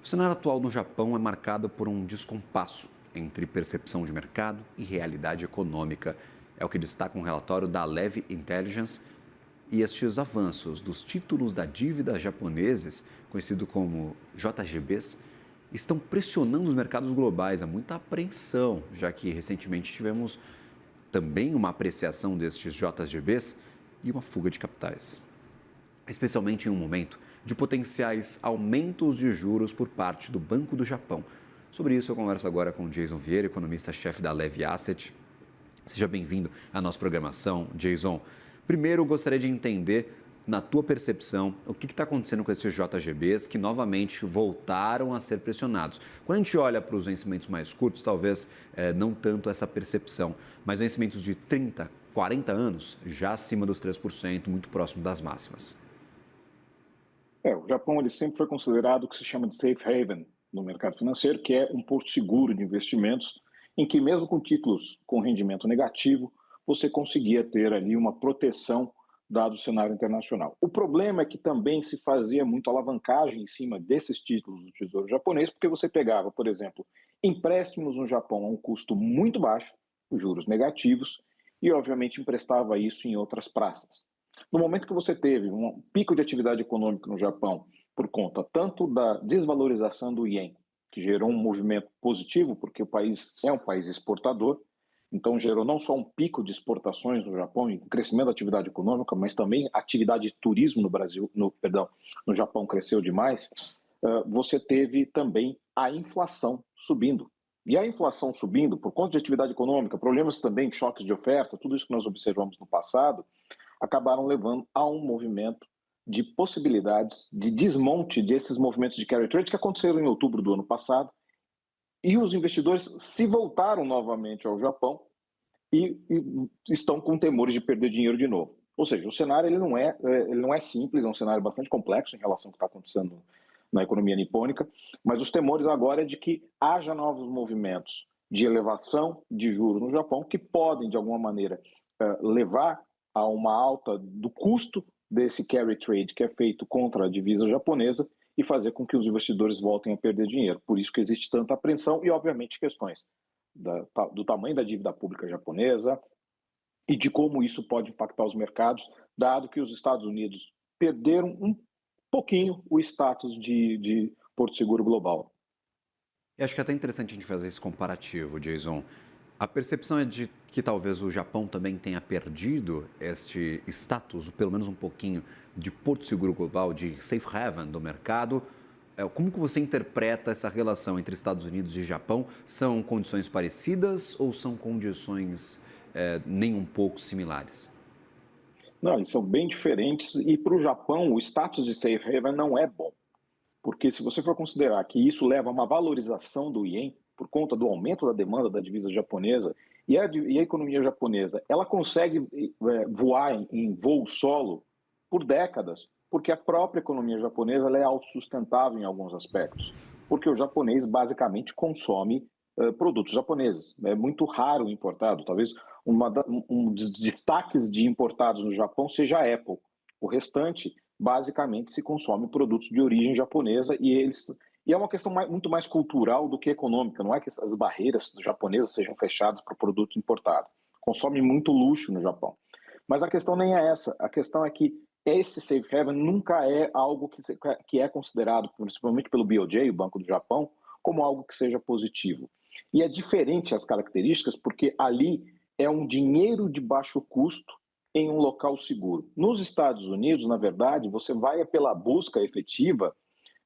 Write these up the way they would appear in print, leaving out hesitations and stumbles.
O cenário atual no Japão é marcado por um descompasso entre percepção de mercado e realidade econômica. É o que destaca um relatório da Levy Intelligence. E estes avanços dos títulos da dívida japoneses, conhecido como JGBs, estão pressionando os mercados globais. Há muita apreensão, já que recentemente tivemos também uma apreciação destes JGBs e uma fuga de capitais, especialmente em um momento de potenciais aumentos de juros por parte do Banco do Japão. Sobre isso, eu converso agora com Jason Vieira, economista-chefe da Levy Asset. Seja bem-vindo à nossa programação, Jason. Primeiro, eu gostaria de entender, na tua percepção, o que está acontecendo com esses JGBs que novamente voltaram a ser pressionados. Quando a gente olha para os vencimentos mais curtos, talvez não tanto essa percepção, mas vencimentos de 30, 40 anos, já acima dos 3%, muito próximo das máximas. O Japão ele sempre foi considerado o que se chama de safe haven no mercado financeiro, que é um porto seguro de investimentos, em que mesmo com títulos com rendimento negativo, você conseguia ter ali uma proteção dado o cenário internacional. O problema é que também se fazia muito alavancagem em cima desses títulos do Tesouro Japonês, porque você pegava, por exemplo, empréstimos no Japão a um custo muito baixo, juros negativos, e obviamente emprestava isso em outras praças. No momento que você teve um pico de atividade econômica no Japão, por conta tanto da desvalorização do ien, que gerou um movimento positivo, porque o país é um país exportador, então gerou não só um pico de exportações no Japão e um crescimento da atividade econômica, mas também a atividade de turismo no Japão cresceu demais. Você teve também a inflação subindo. E a inflação subindo, por conta de atividade econômica, problemas também de choques de oferta, tudo isso que nós observamos no passado, acabaram levando a um movimento de possibilidades de desmonte desses movimentos de carry trade que aconteceram em outubro do ano passado, e os investidores se voltaram novamente ao Japão e estão com temores de perder dinheiro de novo. Ou seja, o cenário ele não é simples, é um cenário bastante complexo em relação ao que está acontecendo na economia nipônica, mas os temores agora é de que haja novos movimentos de elevação de juros no Japão que podem, de alguma maneira, levar a uma alta do custo desse carry trade que é feito contra a divisa japonesa e fazer com que os investidores voltem a perder dinheiro. Por isso que existe tanta apreensão e, obviamente, questões do tamanho da dívida pública japonesa e de como isso pode impactar os mercados, dado que os Estados Unidos perderam um pouquinho o status de porto seguro global. E acho que é até interessante a gente fazer esse comparativo, Jason. A percepção é de que talvez o Japão também tenha perdido este status, pelo menos um pouquinho, de porto seguro global, de safe haven do mercado. Como que você interpreta essa relação entre Estados Unidos e Japão? São condições parecidas ou são condições nem um pouco similares? Não, eles são bem diferentes e para o Japão o status de safe haven não é bom. Porque se você for considerar que isso leva a uma valorização do ien, por conta do aumento da demanda da divisa japonesa, e a economia japonesa, ela consegue voar em voo solo por décadas, porque a própria economia japonesa ela é autossustentável em alguns aspectos. Porque o japonês basicamente consome produtos japoneses. É muito raro importado. Talvez um dos destaques de importados no Japão seja a Apple. O restante basicamente se consome produtos de origem japonesa e é uma questão muito mais cultural do que econômica. Não é que as barreiras japonesas sejam fechadas para o produto importado. Consome muito luxo no Japão. Mas a questão nem é essa. A questão é que esse safe haven nunca é algo que é considerado, principalmente pelo BOJ, o Banco do Japão, como algo que seja positivo. E é diferente as características porque ali é um dinheiro de baixo custo em um local seguro. Nos Estados Unidos, na verdade, você vai pela busca efetiva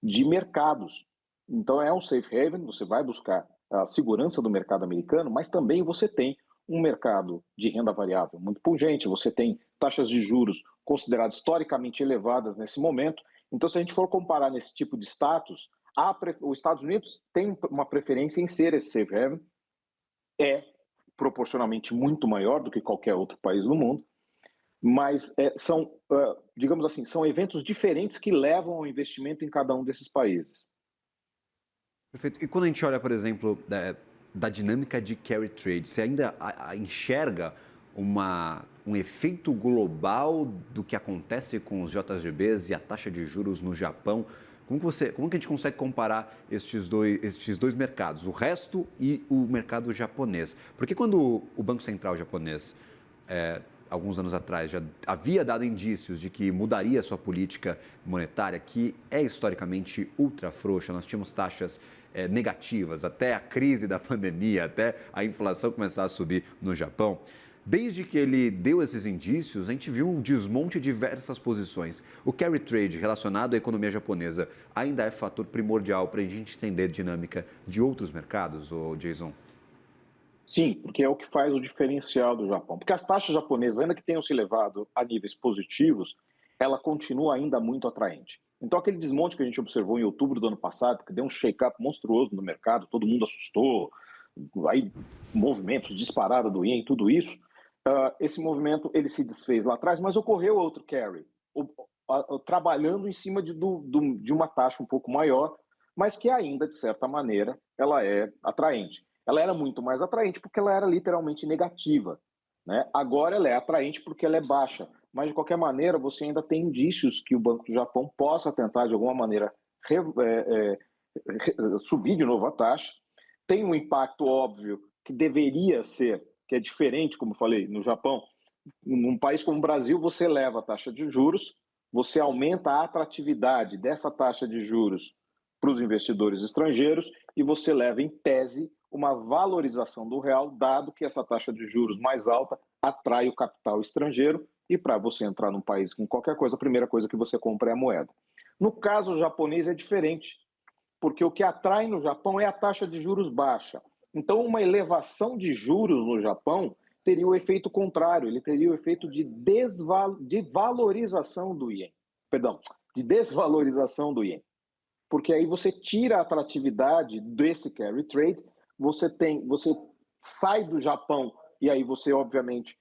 de mercados. Então é um safe haven, você vai buscar a segurança do mercado americano, mas também você tem um mercado de renda variável muito pungente, você tem taxas de juros consideradas historicamente elevadas nesse momento. Então, se a gente for comparar nesse tipo de status, os Estados Unidos tem uma preferência em ser esse safe haven, é proporcionalmente muito maior do que qualquer outro país do mundo, mas são, digamos assim, são eventos diferentes que levam ao investimento em cada um desses países. Perfeito. E quando a gente olha, por exemplo, da dinâmica de carry trade, você ainda enxerga um efeito global do que acontece com os JGBs e a taxa de juros no Japão Como que a gente consegue comparar estes dois mercados, o resto e o mercado japonês? Porque quando o Banco Central japonês, alguns anos atrás, já havia dado indícios de que mudaria sua política monetária, que é historicamente ultra frouxa, nós tínhamos taxas negativas, até a crise da pandemia, até a inflação começar a subir no Japão. Desde que ele deu esses indícios, a gente viu um desmonte de diversas posições. O carry trade relacionado à economia japonesa ainda é fator primordial para a gente entender a dinâmica de outros mercados, Jason? Sim, porque é o que faz o diferencial do Japão. Porque as taxas japonesas, ainda que tenham se elevado a níveis positivos, ela continua ainda muito atraente. Então, aquele desmonte que a gente observou em outubro do ano passado, que deu um shake-up monstruoso no mercado, todo mundo assustou, aí movimentos disparados do ien, tudo isso, esse movimento ele se desfez lá atrás, mas ocorreu outro carry, trabalhando em cima de uma taxa um pouco maior, mas que ainda, de certa maneira, ela é atraente. Ela era muito mais atraente porque ela era literalmente negativa, né? Agora ela é atraente porque ela é baixa, mas de qualquer maneira você ainda tem indícios que o Banco do Japão possa tentar de alguma maneira subir de novo a taxa. Tem um impacto óbvio que deveria ser, que é diferente, como falei, no Japão. Num país como o Brasil, você eleva a taxa de juros, você aumenta a atratividade dessa taxa de juros para os investidores estrangeiros e você leva, em tese, uma valorização do real, dado que essa taxa de juros mais alta atrai o capital estrangeiro e para você entrar num país com qualquer coisa, a primeira coisa que você compra é a moeda. No caso japonês é diferente, porque o que atrai no Japão é a taxa de juros baixa. Então, uma elevação de juros no Japão teria o efeito contrário, ele teria o efeito de valorização do ien. Perdão, de desvalorização do ien. Porque aí você tira a atratividade desse carry trade, você sai do Japão e aí você, obviamente,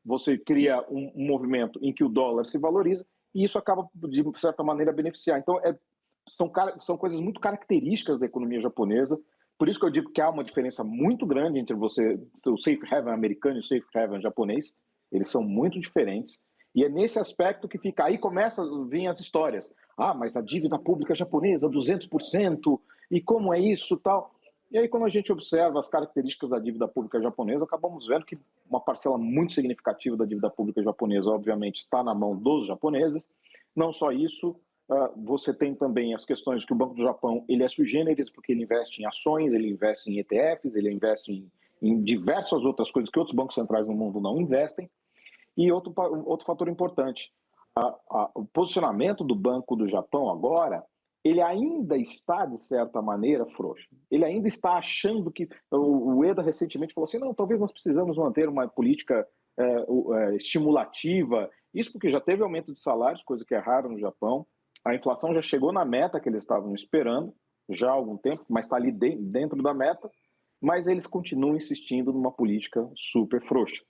você cria um movimento em que o dólar se valoriza e isso acaba, de certa maneira, beneficiar. Então, são coisas muito características da economia japonesa. Por isso que eu digo que há uma diferença muito grande entre o safe haven americano e o safe haven japonês. Eles são muito diferentes. E é nesse aspecto que fica. Aí começa a vir as histórias. Ah, mas a dívida pública japonesa, 200%, e como é isso tal. E aí, quando a gente observa as características da dívida pública japonesa, acabamos vendo que uma parcela muito significativa da dívida pública japonesa, obviamente, está na mão dos japoneses. Não só isso, você tem também as questões de que o Banco do Japão ele é sui generis, porque ele investe em ações, ele investe em ETFs, ele investe em diversas outras coisas que outros bancos centrais no mundo não investem. E outro fator importante, o posicionamento do Banco do Japão agora, ele ainda está, de certa maneira, frouxo. Ele ainda está achando que... O Ueda recentemente falou assim, não, talvez nós precisamos manter uma política estimulativa, isso porque já teve aumento de salários, coisa que é raro no Japão, a inflação já chegou na meta que eles estavam esperando, já há algum tempo, mas está ali dentro da meta, mas eles continuam insistindo numa política super frouxa.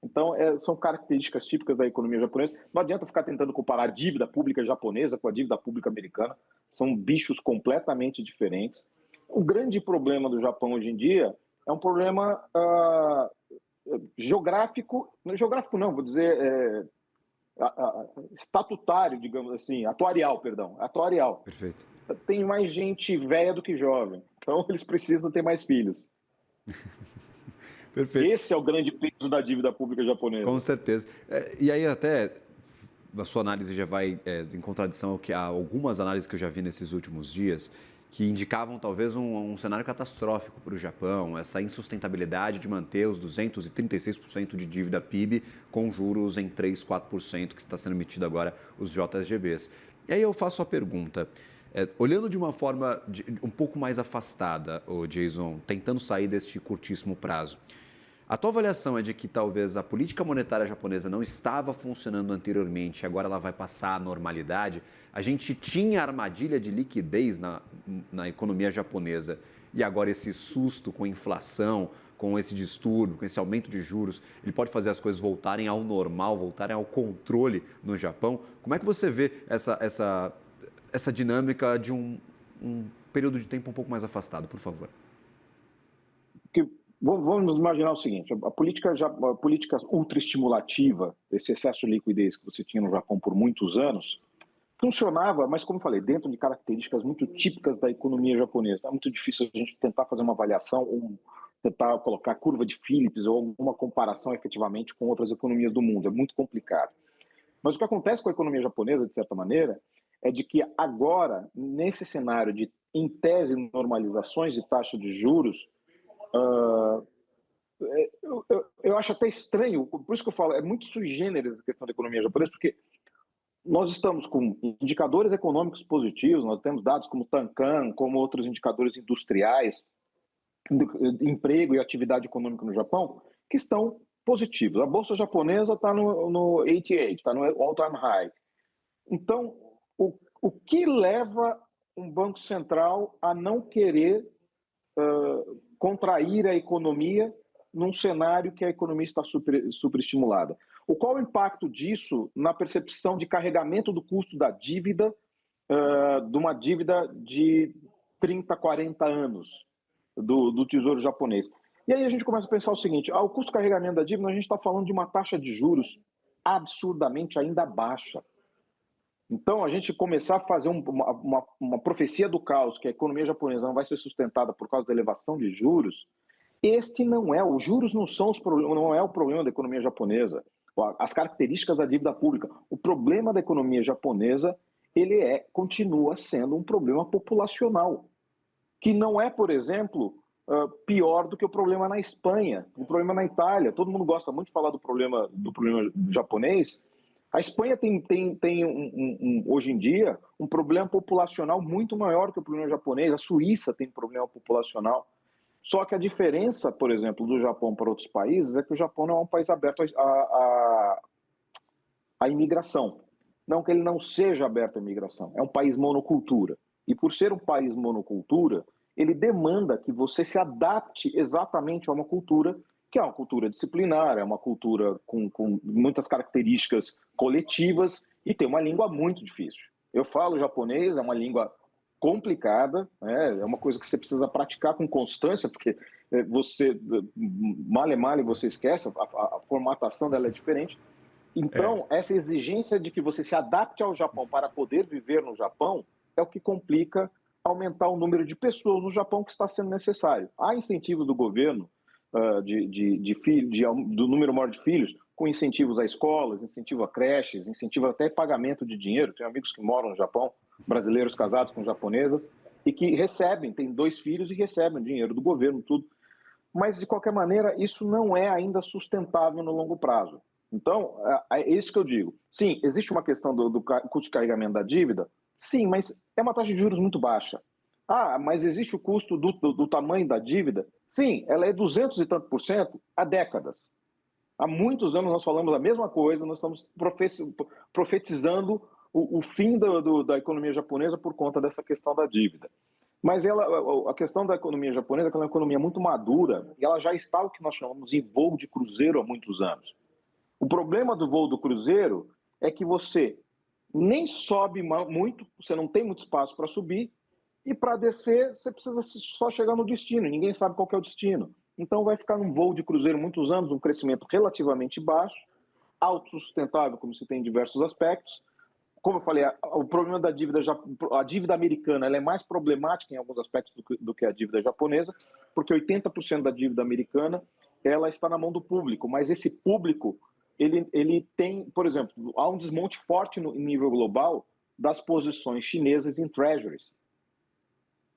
Então, são características típicas da economia japonesa. Não adianta ficar tentando comparar a dívida pública japonesa com a dívida pública americana. São bichos completamente diferentes. O grande problema do Japão hoje em dia é um problema geográfico. Geográfico não, vou dizer estatutário, digamos assim, atuarial, perdão. Atuarial. Perfeito. Tem mais gente velha do que jovem. Então, eles precisam ter mais filhos. Perfeito. Esse é o grande peso da dívida pública japonesa. Com certeza. E aí até a sua análise já vai em contradição ao que há algumas análises que eu já vi nesses últimos dias que indicavam talvez um cenário catastrófico para o Japão, essa insustentabilidade de manter os 236% de dívida PIB com juros em 3, 4% que está sendo emitido agora os JGBs. E aí eu faço a pergunta, olhando de uma forma um pouco mais afastada, Jason, tentando sair deste curtíssimo prazo, a tua avaliação é de que talvez a política monetária japonesa não estava funcionando anteriormente, agora ela vai passar à normalidade? A gente tinha armadilha de liquidez na economia japonesa e agora esse susto com a inflação, com esse distúrbio, com esse aumento de juros, ele pode fazer as coisas voltarem ao normal, voltarem ao controle no Japão? Como é que você vê essa dinâmica de um período de tempo um pouco mais afastado, por favor? Vamos imaginar o seguinte, a política ultraestimulativa, esse excesso de liquidez que você tinha no Japão por muitos anos, funcionava, mas como eu falei, dentro de características muito típicas da economia japonesa. É muito difícil a gente tentar fazer uma avaliação ou tentar colocar curva de Phillips ou alguma comparação efetivamente com outras economias do mundo. É muito complicado. Mas o que acontece com a economia japonesa, de certa maneira, é de que agora, nesse cenário de, em tese, normalizações de taxa de juros, uh, eu acho até estranho, por isso que eu falo, é muito sui generis a questão da economia japonesa, porque nós estamos com indicadores econômicos positivos, nós temos dados como Tankan, como outros indicadores industriais, de emprego e atividade econômica no Japão, que estão positivos. A bolsa japonesa está no 88, está no all-time high. Então, o que leva um banco central a não querer contrair a economia num cenário que a economia está superestimulada? Qual o impacto disso na percepção de carregamento do custo da dívida, de uma dívida de 30, 40 anos do Tesouro japonês? E aí a gente começa a pensar o seguinte, o custo de carregamento da dívida, a gente está falando de uma taxa de juros absurdamente ainda baixa. Então, a gente começar a fazer uma profecia do caos, que a economia japonesa não vai ser sustentada por causa da elevação de juros, este não é, os juros não são não é o problema da economia japonesa, as características da dívida pública. O problema da economia japonesa, ele continua sendo um problema populacional, que não é, por exemplo, pior do que o problema na Espanha, o problema na Itália. Todo mundo gosta muito de falar do problema japonês. A Espanha tem hoje em dia um problema populacional muito maior que o problema japonês. A Suíça tem um problema populacional. Só que a diferença, por exemplo, do Japão para outros países é que o Japão não é um país aberto à imigração. Não que ele não seja aberto à imigração, é um país monocultura. E por ser um país monocultura, ele demanda que você se adapte exatamente a uma cultura que é uma cultura disciplinar, é uma cultura com muitas características coletivas e tem uma língua muito difícil. Eu falo japonês, é uma língua complicada, é uma coisa que você precisa praticar com constância, porque você, male você esquece, a formatação dela é diferente. Então, essa exigência de que você se adapte ao Japão para poder viver no Japão é o que complica aumentar o número de pessoas no Japão que está sendo necessário. Há incentivos do governo do número maior de filhos, com incentivos a escolas, incentivo a creches, incentivo até pagamento de dinheiro. Tenho amigos que moram no Japão, brasileiros casados com japonesas, e que têm 2 filhos e recebem dinheiro do governo, tudo. Mas, de qualquer maneira, isso não é ainda sustentável no longo prazo. Então, é isso que eu digo. Sim, existe uma questão do custo de carregamento da dívida? Sim, mas é uma taxa de juros muito baixa. Mas existe o custo do tamanho da dívida? Sim, ela é 200 e tanto por cento há décadas. Há muitos anos nós falamos a mesma coisa, nós estamos profetizando o fim da economia japonesa por conta dessa questão da dívida. Mas a questão da economia japonesa é que ela é uma economia muito madura e ela já está o que nós chamamos em voo de cruzeiro há muitos anos. O problema do voo do cruzeiro é que você nem sobe muito, você não tem muito espaço para subir, e para descer você precisa só chegar no destino, ninguém sabe qual que é o destino. Então vai ficar num voo de cruzeiro muitos anos, um crescimento relativamente baixo, autossustentável, como se tem em diversos aspectos. Como eu falei, o problema da dívida, a dívida americana, ela é mais problemática em alguns aspectos do que a dívida japonesa, porque 80% da dívida americana ela está na mão do público, mas esse público ele tem, por exemplo, há um desmonte forte em nível global das posições chinesas em treasuries.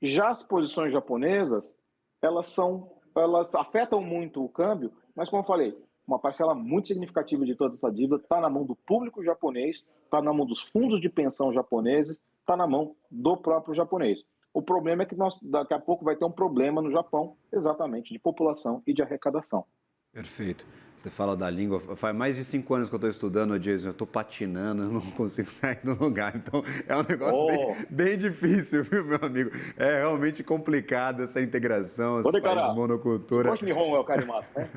Já as posições japonesas, elas afetam muito o câmbio, mas como eu falei, uma parcela muito significativa de toda essa dívida está na mão do público japonês, está na mão dos fundos de pensão japoneses, está na mão do próprio japonês. O problema é que daqui a pouco vai ter um problema no Japão, exatamente, de população e de arrecadação. Perfeito. Você fala da língua, faz mais de 5 anos que eu estou estudando, Jason, eu estou patinando, eu não consigo sair do lugar, então é um negócio bem difícil, viu, meu amigo? É realmente complicado essa integração, esse país monocultura. Gosto de Nihon é o karimasu, né?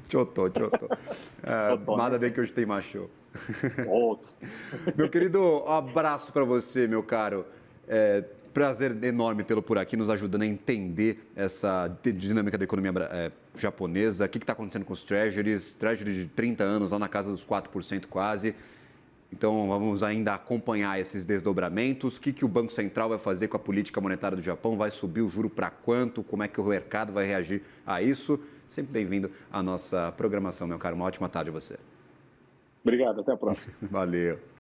Chotô. Nada bem que hoje tem macho. Nossa. Meu querido, um abraço para você, meu caro. Prazer enorme tê-lo por aqui, nos ajudando a entender essa dinâmica da economia japonesa. O que está acontecendo com os treasuries de 30 anos, lá na casa dos 4% quase. Então, vamos ainda acompanhar esses desdobramentos. O que o Banco Central vai fazer com a política monetária do Japão? Vai subir o juro para quanto? Como é que o mercado vai reagir a isso? Sempre bem-vindo à nossa programação, meu caro. Uma ótima tarde a você. Obrigado, até a próxima. Valeu.